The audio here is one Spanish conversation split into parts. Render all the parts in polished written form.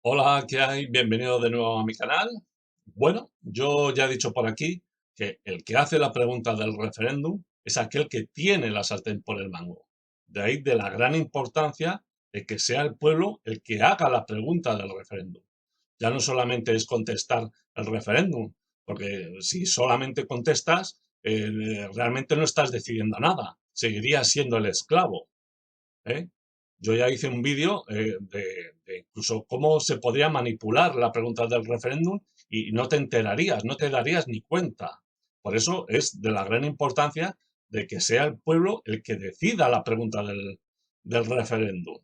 Hola, ¿qué hay? Bienvenido de nuevo a mi canal. Bueno, yo ya he dicho por aquí que el que hace la pregunta del referéndum es aquel que tiene la sartén por el mango. De ahí de la gran importancia de que sea el pueblo el que haga la pregunta del referéndum. Ya no solamente es contestar el referéndum, porque si solamente contestas, realmente no estás decidiendo nada. Seguirías siendo el esclavo. ¿Eh? Yo ya hice un vídeo de incluso cómo se podría manipular la pregunta del referéndum y no te enterarías, no te darías ni cuenta. Por eso es de la gran importancia de que sea el pueblo el que decida la pregunta del referéndum.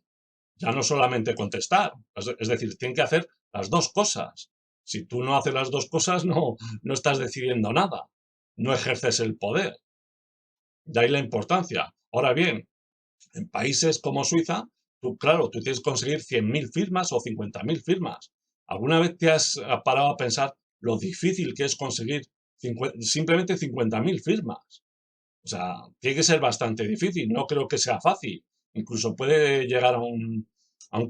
Ya no solamente contestar, es decir, tienen que hacer las dos cosas. Si tú no haces las dos cosas, no estás decidiendo nada, no ejerces el poder. De ahí la importancia. Ahora bien, en países como Suiza, claro, tú tienes que conseguir 100.000 firmas o 50.000 firmas. ¿Alguna vez te has parado a pensar lo difícil que es conseguir simplemente 50.000 firmas? O sea, tiene que ser bastante difícil, no creo que sea fácil. Incluso puede llegar a un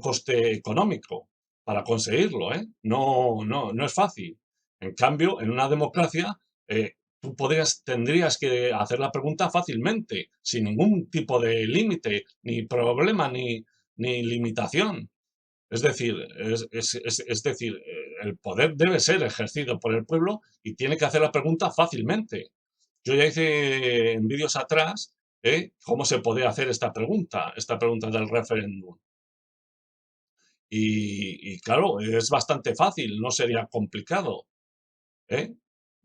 coste económico para conseguirlo, ¿eh? No es fácil. En cambio, en una democracia, tú tendrías que hacer la pregunta fácilmente, sin ningún tipo de límite, ni problema, ni limitación. Es decir, el poder debe ser ejercido por el pueblo y tiene que hacer la pregunta fácilmente. Yo ya hice en vídeos atrás cómo se podía hacer esta pregunta del referéndum. Y claro, es bastante fácil, no sería complicado, ¿eh?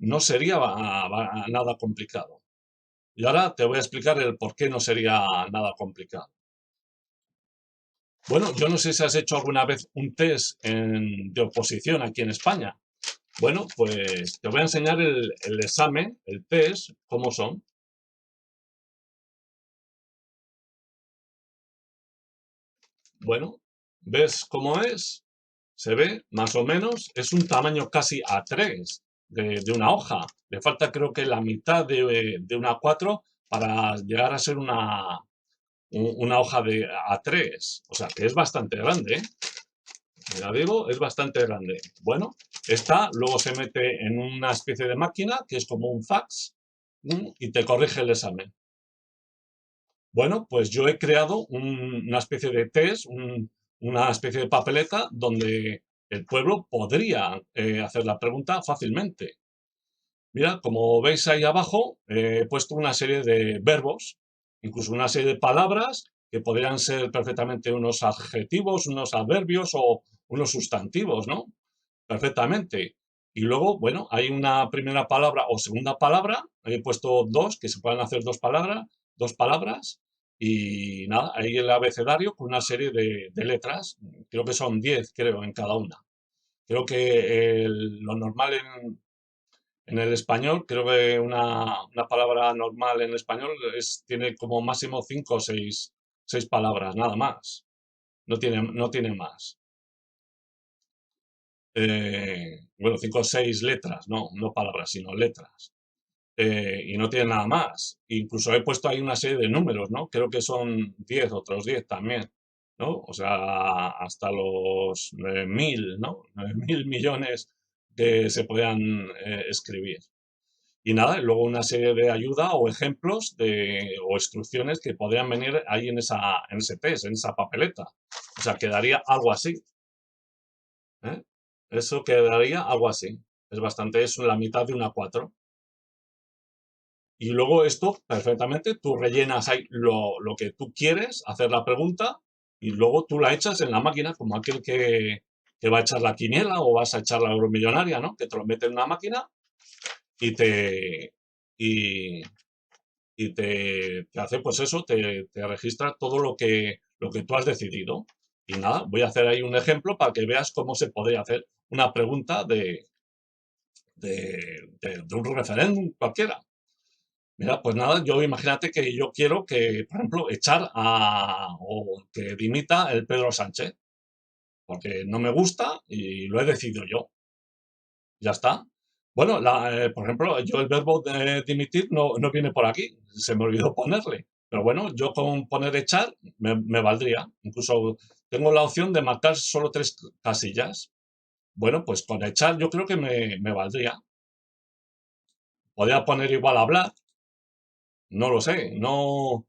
No sería nada complicado. Y ahora te voy a explicar el por qué no sería nada complicado. Bueno, yo no sé si has hecho alguna vez un test de oposición aquí en España. Bueno, pues te voy a enseñar el examen, el test, cómo son. Bueno, ¿ves cómo es? Se ve más o menos, es un tamaño casi A3 de una hoja. Le falta creo que la mitad de una A4 para llegar a ser una hoja de A3. O sea que es bastante grande, ¿eh? Ya digo, es bastante grande. Bueno, esta luego se mete en una especie de máquina que es como un fax y te corrige el examen. Bueno, pues yo he creado una especie de test, una especie de papeleta donde el pueblo podría hacer la pregunta fácilmente. Mira, como veis ahí abajo, he puesto una serie de verbos, incluso una serie de palabras que podrían ser perfectamente unos adjetivos, unos adverbios o unos sustantivos, ¿no? Perfectamente. Y luego, bueno, hay una primera palabra o segunda palabra, he puesto dos, que se pueden hacer dos palabras, y nada, ahí el abecedario con una serie de letras, creo que son 10, creo, en cada una. Creo que lo normal en el español, creo que una palabra normal en español tiene como máximo 5 o 6 palabras, nada más. No tiene más. Bueno, 5 o 6 letras, no palabras, sino letras. Y no tiene nada más. Incluso he puesto ahí una serie de números, ¿no? Creo que son 10, otros 10 también, ¿no? O sea, hasta los 1000, ¿no? 1000 millones que se puedan escribir. Y nada, y luego una serie de ayuda o ejemplos o instrucciones que podrían venir ahí en ese test, en esa papeleta. O sea, quedaría algo así. ¿Eh? Eso quedaría algo así. Es la mitad de una 4. Y luego esto, perfectamente, tú rellenas ahí lo que tú quieres, hacer la pregunta, y luego tú la echas en la máquina, como aquel que va a echar la quiniela o vas a echar la euromillonaria, ¿no? Que te lo mete en una máquina y y, te hace, pues eso, te registra todo lo que tú has decidido. Y nada, voy a hacer ahí un ejemplo para que veas cómo se podría hacer una pregunta de un referéndum cualquiera. Mira, pues nada, yo imagínate que yo quiero que, por ejemplo, o que dimita el Pedro Sánchez, porque no me gusta y lo he decidido yo. Ya está. Bueno, por ejemplo, yo el verbo dimitir no viene por aquí, se me olvidó ponerle. Pero bueno, yo con poner echar me valdría. Incluso tengo la opción de marcar solo 3 casillas. Bueno, pues con echar yo creo que me valdría. Podría poner igual hablar, no lo sé, no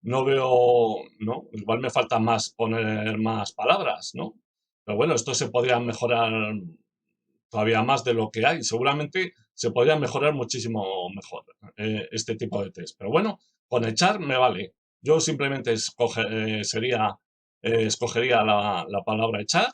veo, ¿no? Igual me falta más poner más palabras, ¿no? Pero bueno, esto se podría mejorar todavía más de lo que hay. Seguramente se podría mejorar muchísimo mejor este tipo de test. Pero bueno, con echar me vale. Yo simplemente escogería la palabra echar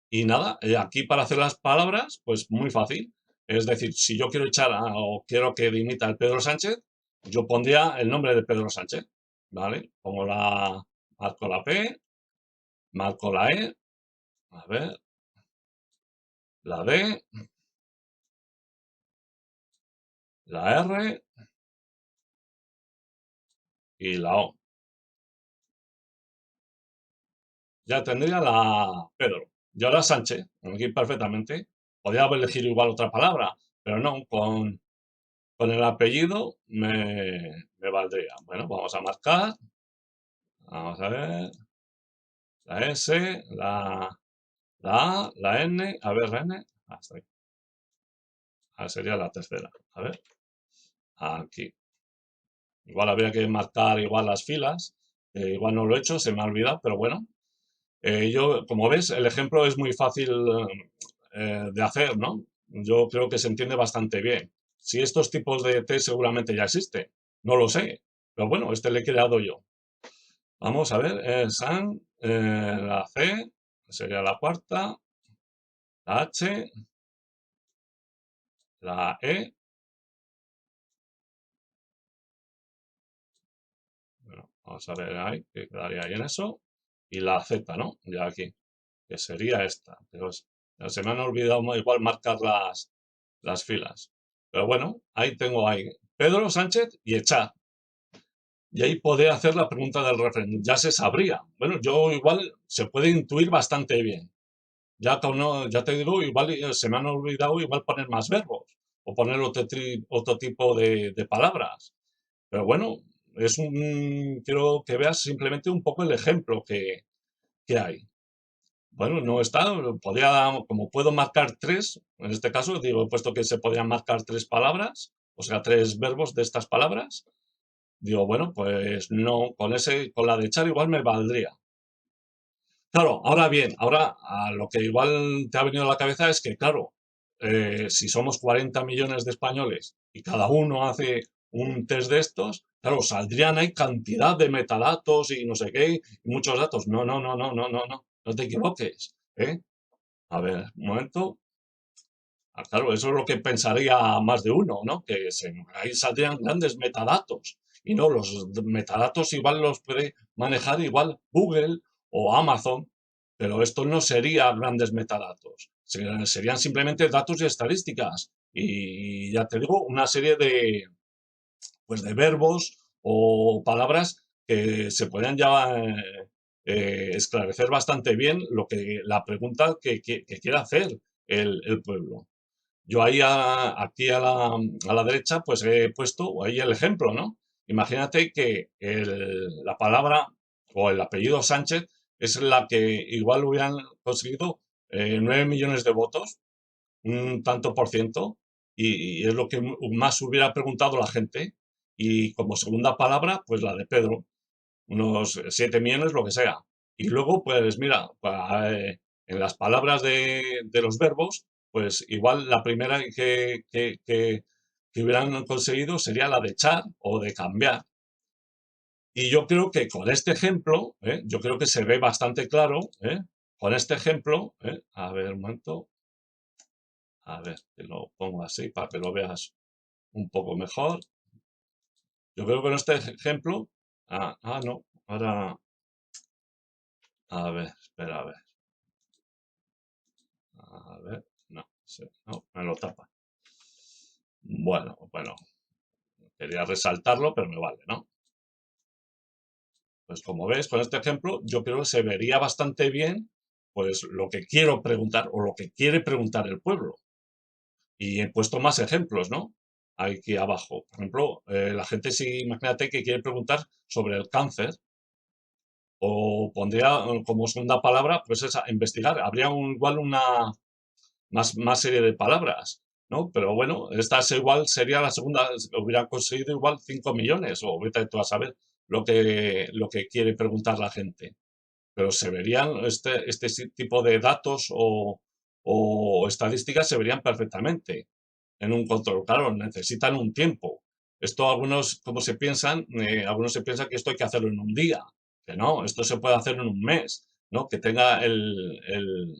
y nada, aquí para hacer las palabras, pues muy fácil. Es decir, si yo quiero echar o quiero que dimita el Pedro Sánchez, yo pondría el nombre de Pedro Sánchez, ¿vale? Marco la P, marco la E, a ver, la D, la R y la O. Ya tendría la Pedro. Y ahora Sánchez, aquí perfectamente. Podría haber elegido igual otra palabra, pero no, con el apellido me valdría. Bueno, vamos a marcar. Vamos a ver. La S, la A, la N. A ver, la N. Hasta ahí. Sería la tercera. A ver. Aquí. Igual habría que marcar igual las filas. Igual no lo he hecho, se me ha olvidado, pero bueno. Yo, como ves, el ejemplo es muy fácil de hacer, ¿no? Yo creo que se entiende bastante bien. Si estos tipos de test seguramente ya existen, no lo sé, pero bueno, este le he creado yo. Vamos a ver, la C, sería la cuarta, la H, la E, bueno, vamos a ver ahí, que quedaría ahí en eso, y la Z, ¿no? Ya aquí, que sería esta. Pero se me han olvidado igual marcar las filas. Pero bueno, ahí tengo ahí Pedro Sánchez y Echar. Y ahí podría hacer la pregunta del referéndum. Ya se sabría. Bueno, yo igual se puede intuir bastante bien. Ya te digo, igual se me han olvidado igual poner más verbos o poner otro tipo de palabras. Pero bueno, quiero que veas simplemente un poco el ejemplo que hay. Bueno, no está, como puedo marcar tres, en este caso, digo, he puesto que se podían marcar 3 palabras, o sea, 3 verbos de estas palabras. Digo, bueno, pues no, con la de echar igual me valdría. Claro, ahora bien, ahora a lo que igual te ha venido a la cabeza es que, claro, si somos 40 millones de españoles y cada uno hace un test de estos, claro, saldrían ahí cantidad de metadatos y no sé qué, y muchos datos. No, no, no, no, no, no, no, no te equivoques, ¿eh? A ver, un momento. Claro, eso es lo que pensaría más de uno, ¿no? Ahí saldrían grandes metadatos. Y no, los metadatos igual los puede manejar igual Google o Amazon, pero esto no sería grandes metadatos. Serían simplemente datos y estadísticas. Y ya te digo, una serie de verbos o palabras que se podrían ya esclarecer bastante bien la pregunta que quiere hacer el pueblo. Yo ahí aquí a la derecha pues he puesto ahí el ejemplo, ¿no? Imagínate que la palabra o el apellido Sánchez es la que igual hubieran conseguido 9 millones de votos, un tanto por ciento, y es lo que más hubiera preguntado la gente. Y como segunda palabra, pues la de Pedro, unos 7 millones, lo que sea. Y luego, pues mira, en las palabras de los verbos, pues igual la primera que hubieran conseguido sería la de echar o de cambiar. Y yo creo que con este ejemplo, yo creo que se ve bastante claro, con este ejemplo, a ver, un momento, a ver, te lo pongo así para que lo veas un poco mejor. Yo creo que con este ejemplo, no, ahora, a ver, espera, a ver. A ver, no, no, me lo tapa. Bueno, bueno, quería resaltarlo, pero me vale, ¿no? Pues como ves, con este ejemplo, yo creo que se vería bastante bien, pues lo que quiero preguntar o lo que quiere preguntar el pueblo. Y he puesto más ejemplos, ¿no? aquí abajo. Por ejemplo, la gente, si imagínate que quiere preguntar sobre el cáncer, o pondría como segunda palabra, pues esa, investigar. Habría igual una más serie de palabras, ¿no? Pero bueno, esta igual sería la segunda, hubieran conseguido igual 5 millones, o vete tú a saber lo que quiere preguntar la gente. Pero se verían, este tipo de datos o estadísticas se verían perfectamente en un control. Claro, necesitan un tiempo. Esto algunos, como se piensan, algunos se piensan que esto hay que hacerlo en un día, que no, esto se puede hacer en un mes, ¿no? Que tenga el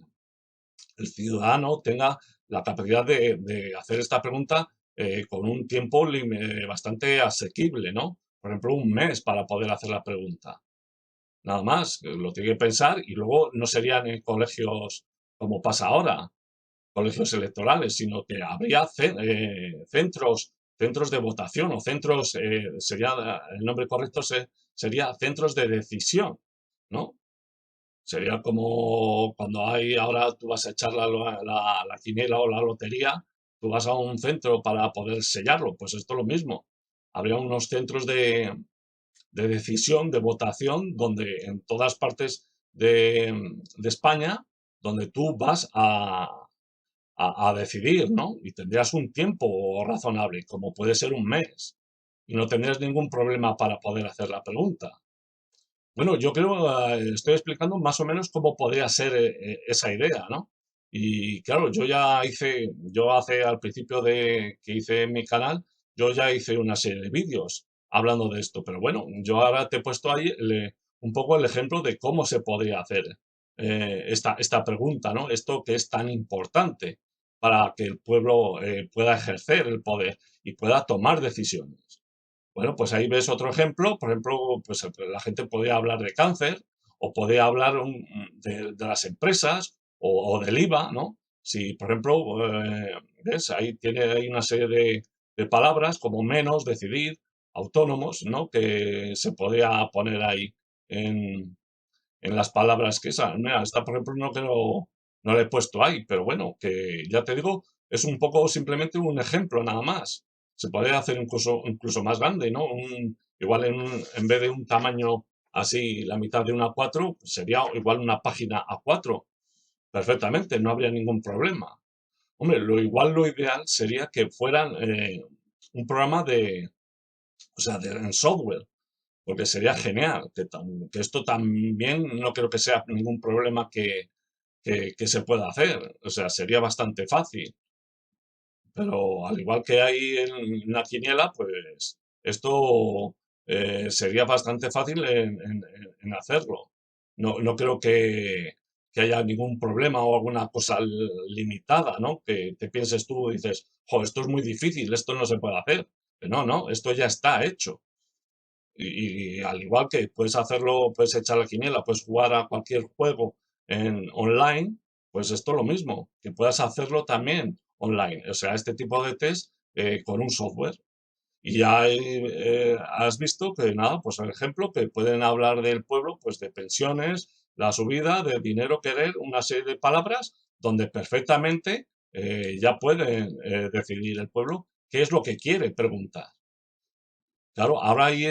ciudadano tenga la capacidad de hacer esta pregunta con un tiempo bastante asequible, ¿no? Por ejemplo, un mes para poder hacer la pregunta. Nada más, lo tiene que pensar y luego no serían en colegios como pasa ahora, colegios electorales, sino que habría centros de votación o centros, sería el nombre correcto sería centros de decisión, ¿no? Sería como cuando hay, ahora tú vas a echar la quiniela o la lotería, tú vas a un centro para poder sellarlo, pues esto es lo mismo. Habría unos centros de decisión, de votación, donde en todas partes de España, donde tú vas a decidir, ¿no? Y tendrías un tiempo razonable, como puede ser un mes, y no tendrías ningún problema para poder hacer la pregunta. Bueno, yo creo, estoy explicando más o menos cómo podría ser esa idea, ¿no? Y claro, yo hace al principio de que hice mi canal, yo ya hice una serie de vídeos hablando de esto, pero bueno, yo ahora te he puesto ahí un poco el ejemplo de cómo se podría hacer esta pregunta, ¿no? Esto que es tan importante para que el pueblo pueda ejercer el poder y pueda tomar decisiones. Bueno, pues ahí ves otro ejemplo. Por ejemplo, pues la gente podría hablar de cáncer o podría hablar de las empresas o del IVA, ¿no? Si, por ejemplo, ves, ahí tiene hay una serie de palabras como menos, decidir, autónomos, ¿no? Que se podría poner ahí en las palabras que esa. Mira, esta, por ejemplo, no la he puesto ahí, pero bueno, que ya te digo, es un poco simplemente un ejemplo nada más. Se podría hacer incluso más grande, ¿no? Igual en vez de un tamaño así, la mitad de una A4, sería igual una página A4. Perfectamente, no habría ningún problema. Hombre, lo ideal sería que fueran un programa o sea, en software, porque sería genial, que esto también no creo que sea ningún problema que se pueda hacer, o sea, sería bastante fácil, pero al igual que hay en una quiniela, pues esto sería bastante fácil en hacerlo. No creo que haya ningún problema o alguna cosa limitada, ¿no? Que te pienses tú y dices, jo, esto es muy difícil, esto no se puede hacer. Pero no, esto ya está hecho. Y al igual que puedes hacerlo, puedes echar la quiniela, puedes jugar a cualquier juego en online, pues esto es lo mismo, que puedas hacerlo también online. O sea, este tipo de test con un software. Y ya has visto que nada, pues el ejemplo que pueden hablar del pueblo, pues de pensiones, la subida, de dinero querer, una serie de palabras donde perfectamente ya pueden decidir el pueblo qué es lo que quiere preguntar. Claro, ahora ahí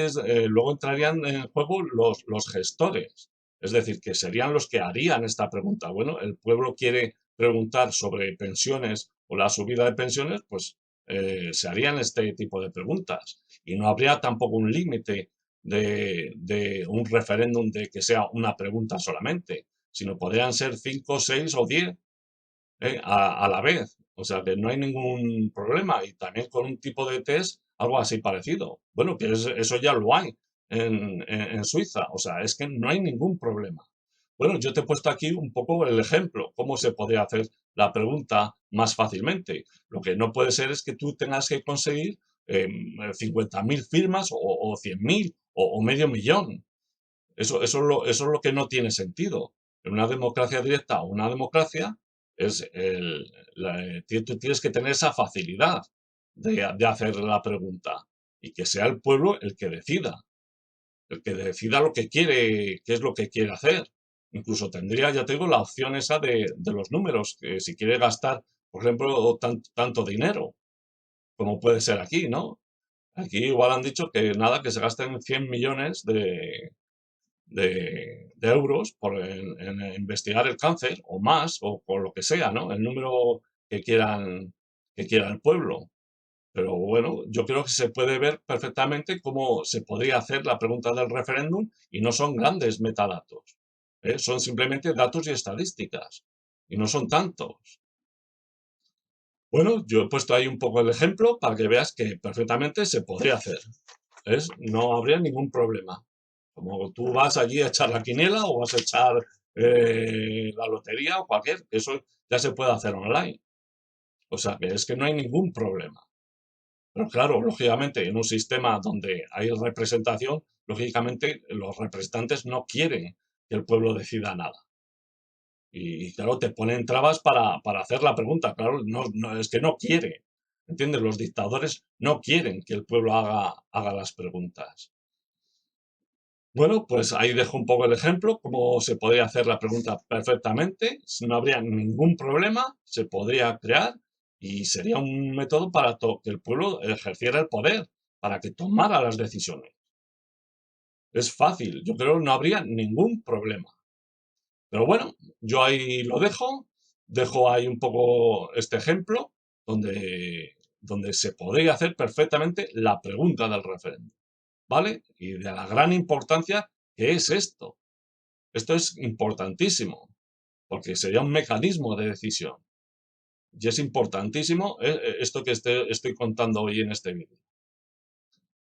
luego entrarían en juego los gestores, es decir, que serían los que harían esta pregunta. Bueno, el pueblo quiere preguntar sobre pensiones o la subida de pensiones, pues se harían este tipo de preguntas. Y no habría tampoco un límite de un referéndum de que sea una pregunta solamente, sino podrían ser 5, 6 o 10 a la vez. O sea que no hay ningún problema. Y también con un tipo de test, algo así parecido. Bueno, que eso ya lo hay en Suiza. O sea, es que no hay ningún problema. Bueno, yo te he puesto aquí un poco el ejemplo, cómo se podría hacer la pregunta más fácilmente. Lo que no puede ser es que tú tengas que conseguir 50.000 firmas o 100.000 o medio millón. Eso es lo que no tiene sentido. En una democracia directa o una democracia, tú tienes que tener esa facilidad de hacer la pregunta y que sea el pueblo el que decida lo que quiere, qué es lo que quiere hacer. Incluso tendría, ya te digo, la opción esa de los números, que si quiere gastar, por ejemplo, tanto dinero, como puede ser aquí, ¿no? Aquí igual han dicho que nada, que se gasten 100 millones de euros en investigar el cáncer, o más, o por lo que sea, ¿no? El número que quiera el pueblo. Pero bueno, yo creo que se puede ver perfectamente cómo se podría hacer la pregunta del referéndum y no son grandes metadatos. Son simplemente datos y estadísticas. Y no son tantos. Bueno, yo he puesto ahí un poco el ejemplo para que veas que perfectamente se podría hacer. No habría ningún problema. Como tú vas allí a echar la quiniela o vas a echar la lotería o cualquier, eso ya se puede hacer online. O sea, que es que no hay ningún problema. Pero claro, lógicamente, en un sistema donde hay representación, lógicamente los representantes no quieren que el pueblo decida nada. Y claro, te ponen trabas para hacer la pregunta. Claro, es que no quiere. ¿Entiendes? Los dictadores no quieren que el pueblo haga las preguntas. Bueno, pues ahí dejo un poco el ejemplo, cómo se podría hacer la pregunta perfectamente, no habría ningún problema, se podría crear y sería un método para que el pueblo ejerciera el poder, para que tomara las decisiones. Es fácil, yo creo que no habría ningún problema. Pero bueno, yo ahí lo dejo ahí un poco este ejemplo donde se podría hacer perfectamente la pregunta del referéndum, ¿vale? Y de la gran importancia que es esto. Esto es importantísimo, porque sería un mecanismo de decisión. Y es importantísimo esto que estoy contando hoy en este vídeo.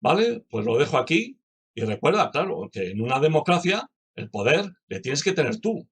¿Vale? Pues lo dejo aquí y recuerda, claro, que en una democracia el poder le tienes que tener tú.